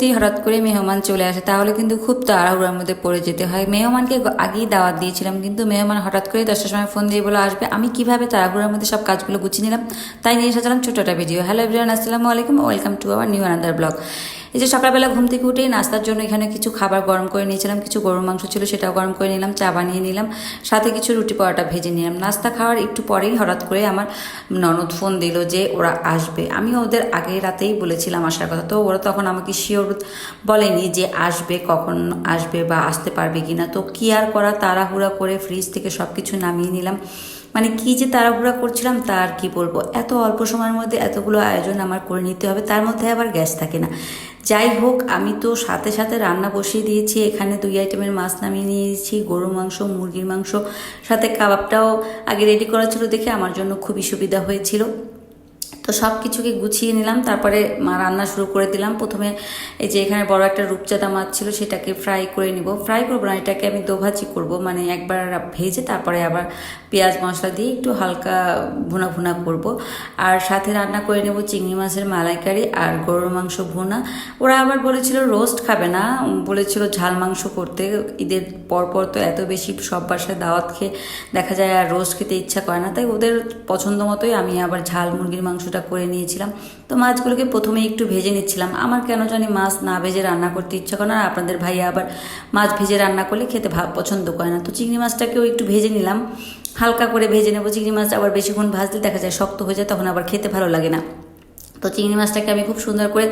যদি হঠাৎ করে মেহমান চলে আসে তাহলে কিন্তু খুব তাড়াহুড়োর মধ্যে পড়ে যেতে হয়। মেহমানকে আগেই দাওয়াত দিয়েছিলাম, কিন্তু মেহমান হঠাৎ করে 10টার সময় ফোন দিয়ে বলে আসবে। আমি কিভাবে তাড়াহুড়োর মধ্যে সব কাজগুলো গুছিয়ে নিলাম, তাই নিয়ে এসেছিলাম ছোট একটা ভিডিও। হ্যালো এভরিওয়ান, আসসালামু আলাইকুম, welcome to our new another blog. এই যে সকালবেলা ঘুম থেকে উঠেই নাস্তার জন্য এখানে কিছু খাবার গরম করে নিয়েছিলাম, কিছু গরুর মাংস ছিল সেটাও গরম করে নিলাম, চা বানিয়ে নিলাম, সাথে কিছু রুটি পরোটা ভেজে নিলাম। নাস্তা খাওয়ার একটু পরেই হঠাৎ করে আমার ননদ ফোন দিল যে ওরা আসবে। আমি ওদের আগের রাতেই বলেছিলাম আসার কথা, তো ওরা তখন আমাকে শিওর বলেনি যে আসবে, কখন আসবে বা আসতে পারবে কিনা। তো কি আর করা, তাড়াহুড়া করে ফ্রিজ থেকে সব কিছু নামিয়ে নিলাম। মানে কি যে তাড়াহুড়া করছিলাম তা আর কি বলবো। এত অল্প সময়ের মধ্যে এতগুলো আয়োজন আমার করে নিতে হবে, তার মধ্যে আবার গ্যাস থাকে না। যাই হোক, আমি তো সাথে সাথে রান্না বসিয়ে দিয়েছি। এখানে 2 আইটেমের মাছ নামিয়ে নিয়েছি, গরুর মাংস, মুরগির মাংস, সাথে কাবাবটাও আগে রেডি করা ছিল দেখে আমার জন্য খুবই সুবিধা হয়েছিল। তো সব কিছুকে গুছিয়ে নিলাম, তারপরে রান্না শুরু করে দিলাম। প্রথমে এই যে এখানে বড় একটা রূপচাঁদা মাছ ছিল, সেটাকে ফ্রাই করে নিব। ফ্রাই করবো না, এটাকে আমি দোভাজি করব, মানে একবার ভেজে তারপরে আবার পেঁয়াজ মশলা দিয়ে একটু হালকা ভুনা ভুনা করব। আর সাথে রান্না করে নেব চিংড়ি মাছের মালাইকারি আর গরুর মাংস ভুনা। ওরা আবার বলেছিল রোস্ট খাবে না, বলেছিল ঝাল মাংস করতে। ঈদের পরপর তো এত বেশি সব বাসায় দাওয়াত খেয়ে দেখা যায় আর রোস্ট খেতে ইচ্ছা করে না, তাই ওদের পছন্দ মতোই আমি আবার ঝাল মুরগির মাংসটা করে নিয়েছিলাম। তো মাছগুলোকে প্রথমে একটু ভেজে নিচ্ছিলাম। আমার কেন জানি মাছ না ভেজে রান্না করতে ইচ্ছা করে না, আর আপনাদের ভাইয়া আবার মাছ ভেজে রান্না করলে খেতে পছন্দ করে না। তো চিংড়ি মাছটাকেও একটু ভেজে নিলাম, হালকা করে ভেজে নেবো। চিংড়ি মাছ আবার বেশিক্ষণ ভাজলে দেখা যায় শক্ত হয়ে যায়, তখন আবার খেতে ভালো লাগে না। তো চিংড়ি মাছটাকে আমি খুব সুন্দর করে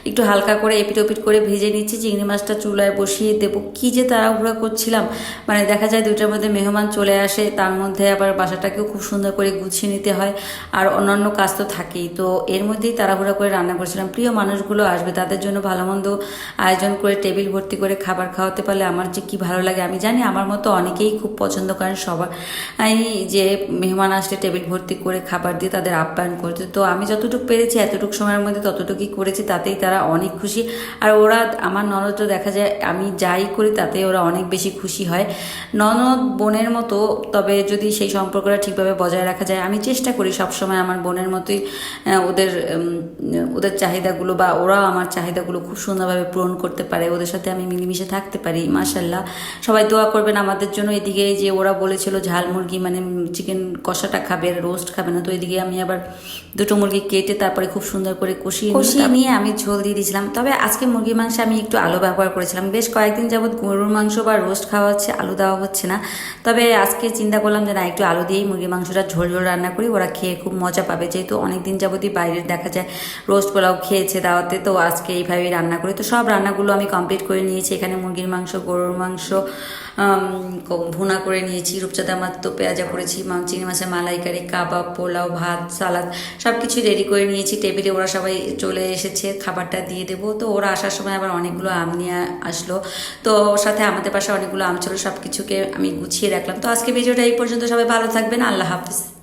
একটু হালকা করে এপিট ওপিট করে ভেজে নিচ্ছি। চিংড়ি মাছটা চুলায় বসিয়ে দেবো। কী যে তাড়াহুড়া করছিলাম, মানে দেখা যায় 2টার মধ্যে মেহমান চলে আসে, তার মধ্যে আবার বাসাটাকেও খুব সুন্দর করে গুছিয়ে নিতে হয়, আর অন্যান্য কাজ তো থাকেই। তো এর মধ্যেই তাড়াহুড়া করে রান্না করছিলাম। প্রিয় মানুষগুলো আসবে, তাদের জন্য ভালো মন্দ আয়োজন করে টেবিল ভর্তি করে খাবার খাওয়াতে পারলে আমার যে কি ভালো লাগে। আমি জানি আমার মতো অনেকেই খুব পছন্দ করেন সবার যে মেহমান আসলে টেবিল ভর্তি করে খাবার দিয়ে তাদের আপ্যায়ন করতে। তো আমি যতটুকু পেরেছি এতটুকু সময়ের মধ্যে ততটুকুই করেছি, তাতেই তারা অনেক খুশি। আর ওরা, আমার ননদ তো দেখা যায় আমি যাই করি তাতে ওরা অনেক বেশি খুশি হয়। ননদ বোনের মতো, তবে যদি সেই সম্পর্কটা ঠিকভাবে বজায় রাখা যায়, আমি চেষ্টা করি সবসময় আমার বোনের মতোই ওদের চাহিদাগুলো বা ওরাও আমার চাহিদাগুলো খুব সুন্দরভাবে পূরণ করতে পারে, ওদের সাথে আমি মিলেমিশে থাকতে পারি। মাশাল্লাহ, সবাই দোয়া করবেন আমাদের জন্য। এদিকে যে ওরা বলেছিল ঝাল মুরগি মানে চিকেন কষাটা খাবে, রোস্ট খাবে না, তো এদিকে আমি আবার 2টো মুরগি কেটে তারপরে খুব সুন্দর করে কষিয়ে নিয়ে আমি ঝোল দিয়ে দিয়েছিলাম। তবে আজকে মুরগির মাংসে আমি একটু আলু ব্যবহার করেছিলাম। বেশ কয়েকদিন যাবৎ গরুর মাংস বা রোস্ট খাওয়া হচ্ছে, আলু দেওয়া হচ্ছে না। তবে আজকে চিন্তা করলাম যে না, একটু আলু দিয়েই মুরগির মাংসটা ঝোল ঝোল রান্না করি, ওরা খেয়ে খুব মজা পাবে। যেহেতু অনেকদিন যাবতই বাইরের দেখা যায় রোস্ট পোলাও খেয়েছে দাওয়াতে, তো আজকে এইভাবেই রান্না করি। তো সব রান্নাগুলো আমি কমপ্লিট করে নিয়েছি। এখানে মুরগির মাংস, গরুর মাংস ভুনা করে নিয়েছি, রূপচাঁদা মাছ তো পেঁয়াজা করেছি, চিংড়ি মাছের মালাইকারি, কাবাব, পোলাও, ভাত, সালাদ সব কিছু রেডি করে নিয়েছি। টেবিলে ওরা সবাই চলে এসেছে, খাবারটা দিয়ে দেবো। তো ওরা আসার সময় আবার অনেকগুলো আম নিয়ে আসলো, তো ওর সাথে আমাদের পাশে অনেকগুলো আম ছিল, সব কিছুকে আমি গুছিয়ে রাখলাম। তো আজকে ভিডিওটা এই পর্যন্ত, সবাই ভালো থাকবেন, আল্লাহ হাফিজ।